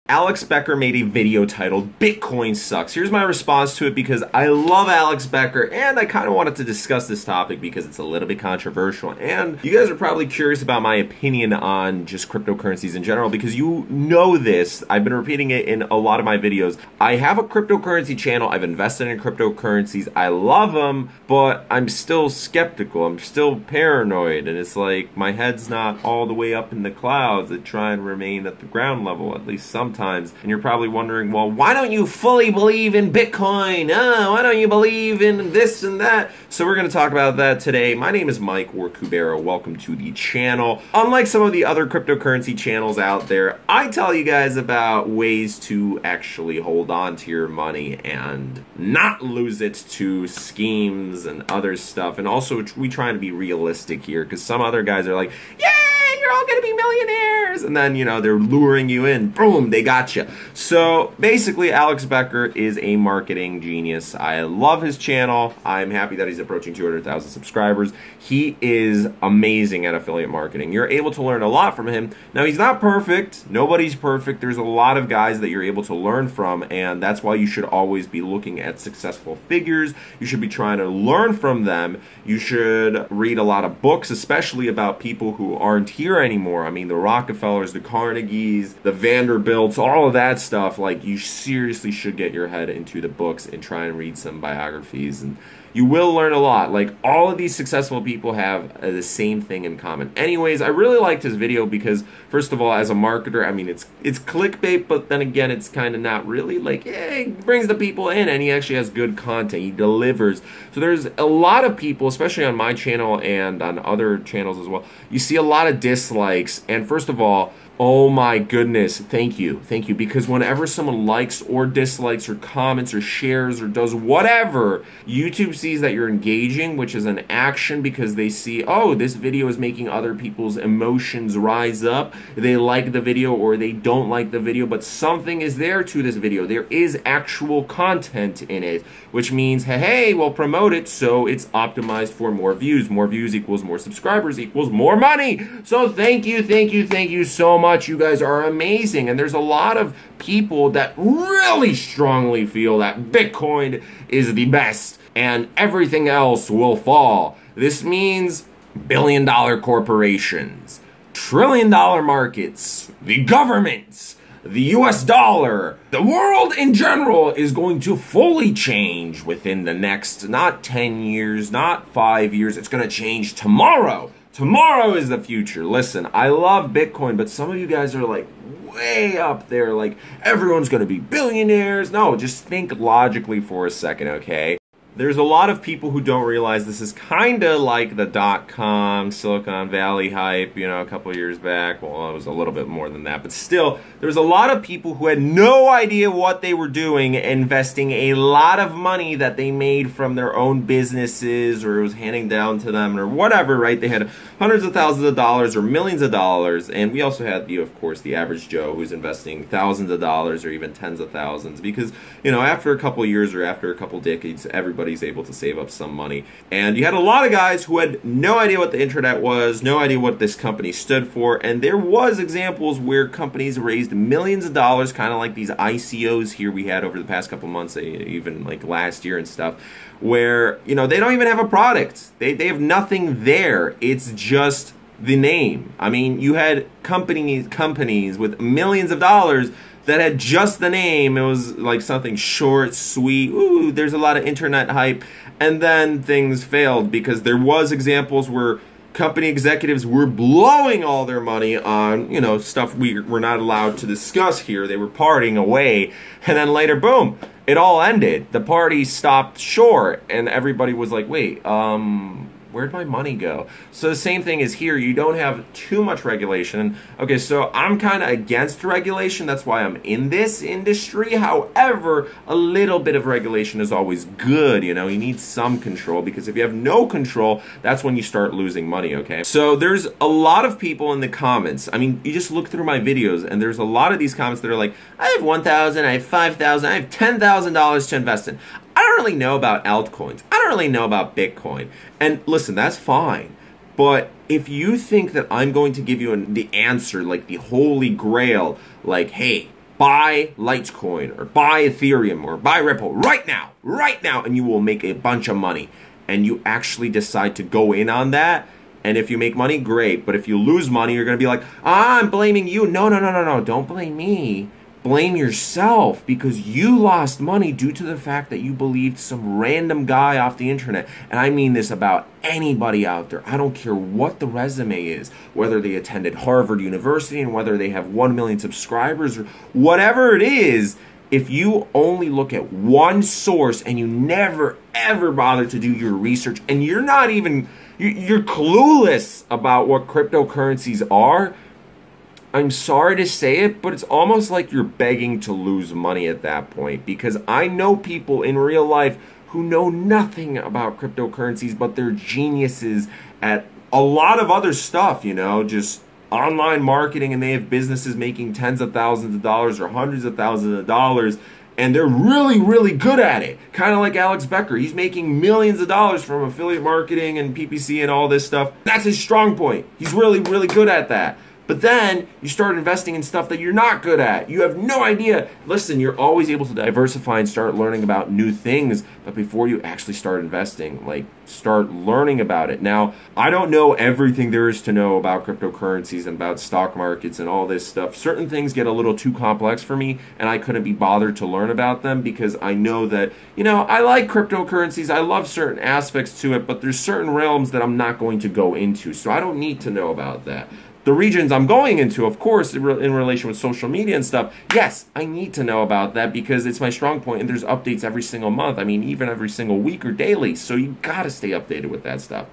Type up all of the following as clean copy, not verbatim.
Alex Becker made a video titled Bitcoin Sucks. Here's my response to it because I love Alex Becker and I kind of wanted to discuss this topic because it's a little bit controversial. And you guys are probably curious about my opinion on just cryptocurrencies in general because you know this. I've been repeating it in a lot of my videos. I have a cryptocurrency channel. I've invested in cryptocurrencies. I love them, but I'm still skeptical. I'm still paranoid. And it's like my head's not all the way up in the clouds. I try and remain at the ground level, at least sometimes. And you're probably wondering, well, why don't you fully believe in Bitcoin? Why don't you believe in this and that? So we're going to talk about that today. My name is Mike Cubero. Welcome to the channel. Unlike some of the other cryptocurrency channels out there, I tell you guys about ways to actually hold on to your money and not lose it to schemes and other stuff. And also, we try to be realistic here because some other guys are like, yeah, you're all gonna be millionaires, and then, you know, they're luring you in. Boom, they got you. So basically, Alex Becker is a marketing genius. I love his channel. I'm happy that he's approaching 200,000 subscribers. He is amazing at affiliate marketing. You're able to learn a lot from him. Now, he's not perfect. Nobody's perfect. There's a lot of guys that you're able to learn from, and that's why you should always be looking at successful figures. You should be trying to learn from them. You should read a lot of books, especially about people who aren't here anymore. I mean, the Rockefellers, the Carnegies, the Vanderbilts, all of that stuff. Like, you seriously should get your head into the books and try and read some biographies, and you will learn a lot. Like, all of these successful people have the same thing in common. Anyways, I really liked his video because, first of all, as a marketer, I mean, it's clickbait, but then again, it's kind of not really. Like, he brings the people in, and he actually has good content. He delivers. So there's a lot of people, especially on my channel and on other channels as well, you see a lot of dislikes. And first of all, oh my goodness, thank you, because whenever someone likes or dislikes or comments or shares or does whatever, YouTube sees that you're engaging, which is an action because they see, oh, this video is making other people's emotions rise up. They like the video or they don't like the video, but something is there to this video. There is actual content in it, which means, hey, we'll promote it so it's optimized for more views. More views equals more subscribers equals more money. So thank you so much. You guys are amazing, and there's a lot of people that really strongly feel that Bitcoin is the best and everything else will fall. This means billion-dollar corporations, trillion-dollar markets, the government, the US dollar, the world in general is going to fully change within the next, not 10 years, not 5 years, it's going to change tomorrow. Tomorrow is the future. Listen, I love Bitcoin, but some of you guys are like way up there, like everyone's going to be billionaires. No, just think logically for a second, okay? There's a lot of people who don't realize this is kind of like the dot-com Silicon Valley hype, you know, a couple of years back. Well, it was a little bit more than that, but still, there's a lot of people who had no idea what they were doing, investing a lot of money that they made from their own businesses or it was handing down to them or whatever, right? They had hundreds of thousands of dollars or millions of dollars, and we also had, of course, the average Joe who's investing thousands of dollars or even tens of thousands because, you know, after a couple of years or after a couple decades, everybody's able to save up some money. And you had a lot of guys who had no idea what the internet was, no idea what this company stood for, and there was examples where companies raised millions of dollars, kind of like these ICOs here we had over the past couple months, even like last year and stuff, where, you know, they don't even have a product. They have nothing there. It's just the name. I mean, you had companies with millions of dollars that had just the name. It was like something short, sweet, ooh, there's a lot of internet hype, and then things failed because there was examples where company executives were blowing all their money on, you know, stuff we're not allowed to discuss here. They were partying away, and then later, boom, it all ended. The party stopped short, and everybody was like, wait, where'd my money go? So the same thing is here. You don't have too much regulation. Okay, so I'm kind of against regulation. That's why I'm in this industry. However, a little bit of regulation is always good. You know, you need some control because if you have no control, that's when you start losing money, okay? So there's a lot of people in the comments. I mean, you just look through my videos and there's a lot of these comments that are like, I have 1,000, I have 5,000, I have $10,000 to invest in. I don't really know about altcoins. I don't really know about Bitcoin. And listen, that's fine. But if you think that I'm going to give you the answer, like the holy grail, like, hey, buy Litecoin or buy Ethereum or buy Ripple right now, and you will make a bunch of money. And you actually decide to go in on that. And if you make money, great. But if you lose money, you're going to be like, I'm blaming you. No. Don't blame me. Blame yourself, because you lost money due to the fact that you believed some random guy off the internet. And I mean this about anybody out there. I don't care what the resume is, whether they attended Harvard University and whether they have 1 million subscribers or whatever it is. If you only look at one source and you never ever bother to do your research, and you're not even, you're clueless about what cryptocurrencies are, I'm sorry to say it, but it's almost like you're begging to lose money at that point. Because I know people in real life who know nothing about cryptocurrencies, but they're geniuses at a lot of other stuff, you know, just online marketing, and they have businesses making tens of thousands of dollars or hundreds of thousands of dollars, and they're really, really good at it. Kind of like Alex Becker. He's making millions of dollars from affiliate marketing and PPC and all this stuff. That's his strong point. He's really, really good at that. But then you start investing in stuff that you're not good at. You have no idea. Listen, you're always able to diversify and start learning about new things. But before you actually start investing, like, start learning about it. Now, I don't know everything there is to know about cryptocurrencies and about stock markets and all this stuff. Certain things get a little too complex for me, and I couldn't be bothered to learn about them, because I know that, you know, I like cryptocurrencies. I love certain aspects to it, but there's certain realms that I'm not going to go into. So I don't need to know about that. The regions I'm going into, of course, in relation with social media and stuff, yes, I need to know about that because it's my strong point, and there's updates every single month. I mean, even every single week or daily. So you gotta stay updated with that stuff.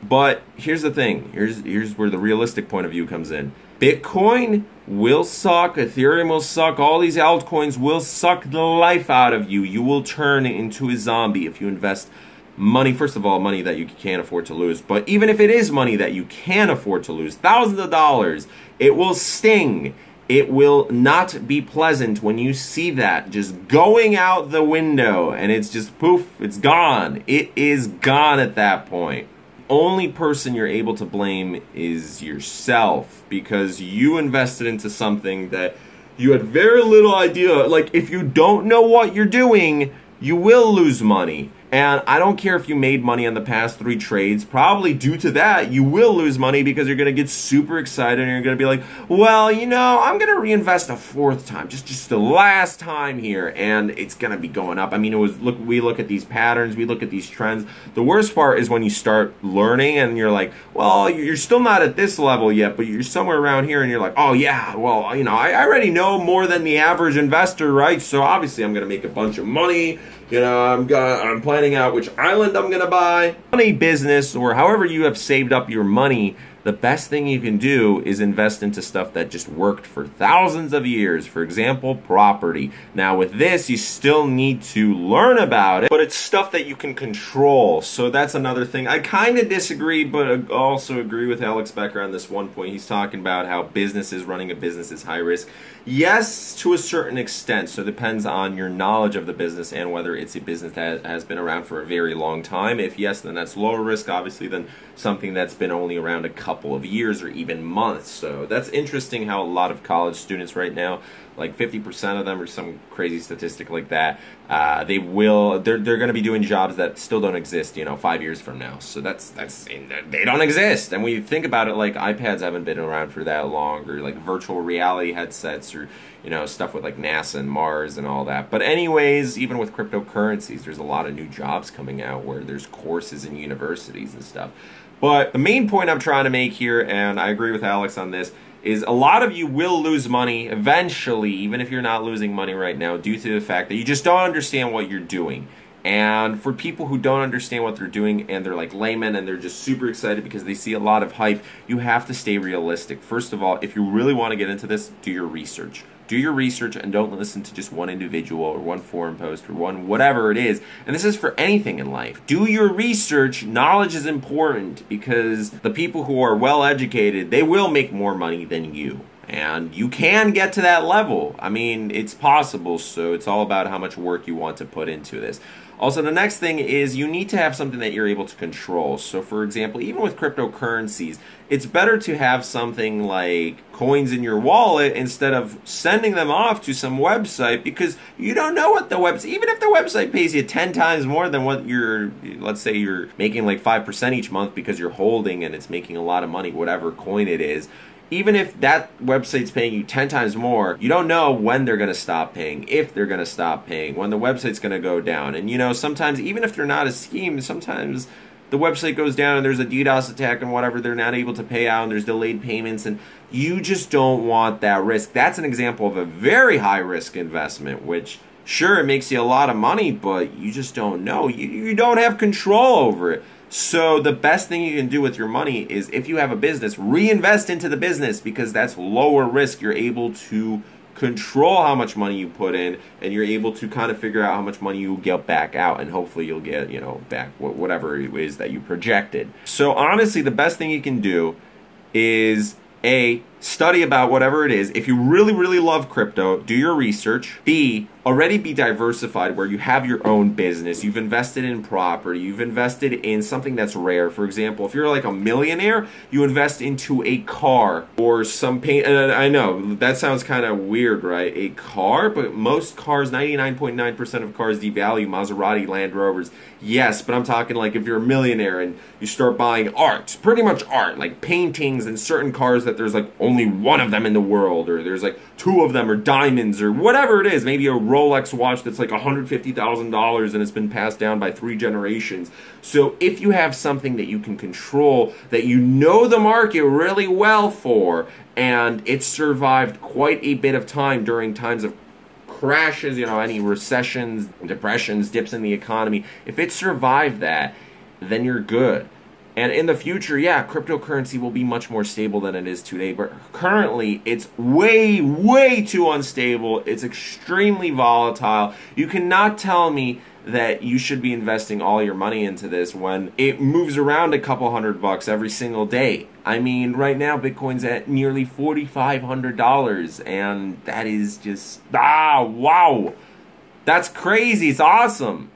But here's the thing. Here's where the realistic point of view comes in. Bitcoin will suck. Ethereum will suck. All these altcoins will suck the life out of you. You will turn into a zombie if you invest money, first of all, money that you can't afford to lose. But even if it is money that you can afford to lose, thousands of dollars, it will sting. It will not be pleasant when you see that just going out the window, and it's just poof, it's gone. It is gone at that point. Only person you're able to blame is yourself, because you invested into something that you had very little idea. Like, if you don't know what you're doing, you will lose money. And I don't care if you made money on the past 3 trades. Probably due to that, you will lose money because you're going to get super excited and you're going to be like, well, you know, I'm going to reinvest a 4th time, just the last time here, and it's going to be going up. I mean, we look at these patterns, we look at these trends. The worst part is when you start learning and you're like, well, you're still not at this level yet, but you're somewhere around here, and you're like, oh yeah, well, you know, I already know more than the average investor, right? So obviously I'm going to make a bunch of money. You know, I'm planning out which island I'm going to buy. Money business, or however you have saved up your money, the best thing you can do is invest into stuff that just worked for thousands of years. For example, property. Now with this, you still need to learn about it, but it's stuff that you can control. So that's another thing. I kind of disagree, but I also agree with Alex Becker on this one point. He's talking about how running a business is high risk. Yes, to a certain extent. So it depends on your knowledge of the business and whether it's a business that has been around for a very long time. If yes, then that's lower risk, obviously, than something that's been only around a couple of years or even months. So that's interesting how a lot of college students right now, like 50% of them or some crazy statistic like that, they're going to be doing jobs that still don't exist, you know, 5 years from now. So they don't exist. And when you think about it, like iPads haven't been around for that long, or like virtual reality headsets, or, you know, stuff with like NASA and Mars and all that. But anyways, even with cryptocurrencies, there's a lot of new jobs coming out where there's courses in universities and stuff. But the main point I'm trying to make here, and I agree with Alex on this, is a lot of you will lose money eventually, even if you're not losing money right now, due to the fact that you just don't understand what you're doing. And for people who don't understand what they're doing, and they're like laymen and they're just super excited because they see a lot of hype, you have to stay realistic. First of all, if you really want to get into this, do your research. Do your research and don't listen to just one individual or one forum post or one whatever it is. And this is for anything in life. Do your research. Knowledge is important, because the people who are well educated, they will make more money than you. And you can get to that level. I mean, it's possible, so it's all about how much work you want to put into this. Also, the next thing is you need to have something that you're able to control. So, for example, even with cryptocurrencies, it's better to have something like coins in your wallet instead of sending them off to some website, because you don't know what the website, even if the website pays you 10 times more than what you're, let's say you're making like 5% each month because you're holding and it's making a lot of money, whatever coin it is. Even if that website's paying you 10 times more, you don't know when they're going to stop paying, if they're going to stop paying, when the website's going to go down. And, you know, sometimes, even if they're not a scheme, sometimes the website goes down and there's a DDoS attack and whatever, they're not able to pay out and there's delayed payments, and you just don't want that risk. That's an example of a very high-risk investment, which, sure, it makes you a lot of money, but you just don't know. You don't have control over it. So the best thing you can do with your money is, if you have a business, reinvest into the business, because that's lower risk. You're able to control how much money you put in, and you're able to kind of figure out how much money you get back out, and hopefully you'll get, you know, back whatever it is that you projected. So honestly, the best thing you can do is A, study about whatever it is. If you really, really love crypto, do your research. B, already be diversified, where you have your own business. You've invested in property. You've invested in something that's rare. For example, if you're like a millionaire, you invest into a car or some paint. And I know that sounds kind of weird, right? A car, but most cars, 99.9% of cars devalue. Maserati, Land Rovers, yes, but I'm talking like if you're a millionaire and you start buying art, pretty much art, like paintings and certain cars that there's like only one of them in the world, or there's like two of them, or diamonds, or whatever it is, maybe a Rolex watch that's like $150,000 and it's been passed down by 3 generations. So if you have something that you can control, that you know the market really well for, and it's survived quite a bit of time during times of crashes, you know, any recessions, depressions, dips in the economy, if it survived that, then you're good. And in the future, yeah, cryptocurrency will be much more stable than it is today. But currently, it's way, way too unstable. It's extremely volatile. You cannot tell me that you should be investing all your money into this when it moves around a couple $100 every single day. I mean, right now, Bitcoin's at nearly $4,500. And that is just, wow. That's crazy. It's awesome.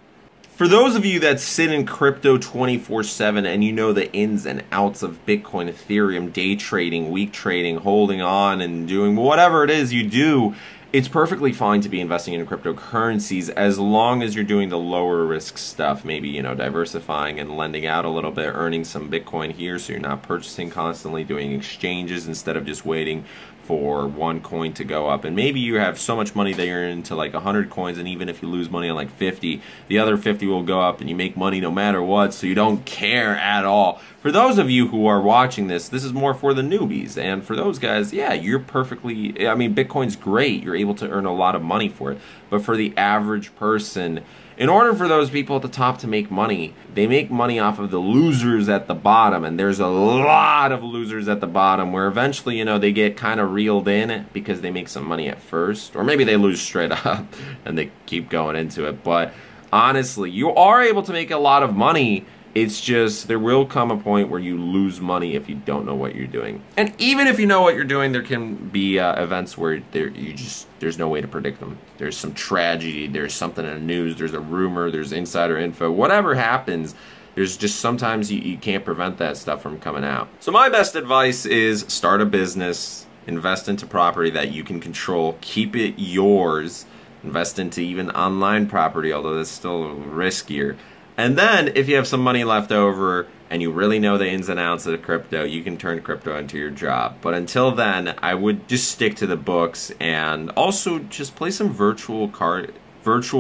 For those of you that sit in crypto 24/7 and you know the ins and outs of Bitcoin, Ethereum, day trading, week trading, holding on and doing whatever it is you do, it's perfectly fine to be investing in cryptocurrencies as long as you're doing the lower risk stuff. Maybe, you know, diversifying and lending out a little bit, earning some Bitcoin here so you're not purchasing constantly, doing exchanges instead of just waiting for one coin to go up. And maybe you have so much money that you're into like 100 coins, and even if you lose money on like 50, the other 50 will go up and you make money no matter what, so you don't care at all. For those of you who are watching this, this is more for the newbies, and for those guys, yeah, you're perfectly, I mean, Bitcoin's great, you're able to earn a lot of money for it, but for the average person, in order for those people at the top to make money, they make money off of the losers at the bottom, and there's a lot of losers at the bottom where eventually, you know, they get kind of reeled in because they make some money at first, or maybe they lose straight up and they keep going into it. But honestly, you are able to make a lot of money. It's just there will come a point where you lose money if you don't know what you're doing. And even if you know what you're doing, there can be events where there's no way to predict them. There's some tragedy, there's something in the news, there's a rumor, there's insider info. Whatever happens, there's just sometimes you can't prevent that stuff from coming out. So my best advice is start a business, invest into property that you can control, keep it yours, invest into even online property, although that's still riskier. And then, if you have some money left over and you really know the ins and outs of crypto, you can turn crypto into your job. But until then, I would just stick to the books and also just play some virtual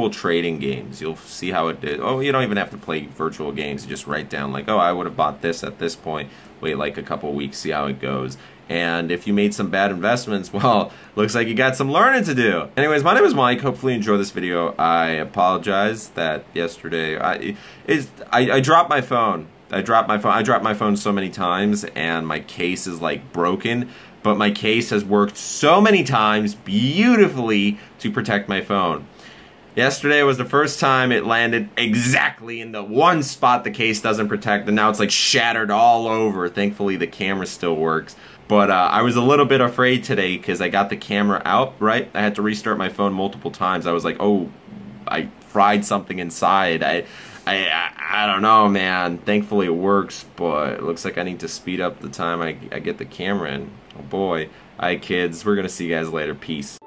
trading games. You'll see how it did. Oh, you don't even have to play virtual games. You just write down like, oh, I would have bought this at this point. Wait like a couple weeks, see how it goes. And if you made some bad investments, well, looks like you got some learning to do. Anyways, my name is Mike. Hopefully you enjoyed this video. I apologize that yesterday I dropped my phone. I dropped my phone so many times and my case is like broken, but my case has worked so many times beautifully to protect my phone. Yesterday was the first time it landed exactly in the one spot the case doesn't protect, and now it's like shattered all over. Thankfully the camera still works. But I was a little bit afraid today because I got the camera out, right? I had to restart my phone multiple times. I was like, oh, I fried something inside. I don't know, man. Thankfully it works, but it looks like I need to speed up the time I get the camera in. Oh boy. Alright kids, we're gonna see you guys later. Peace.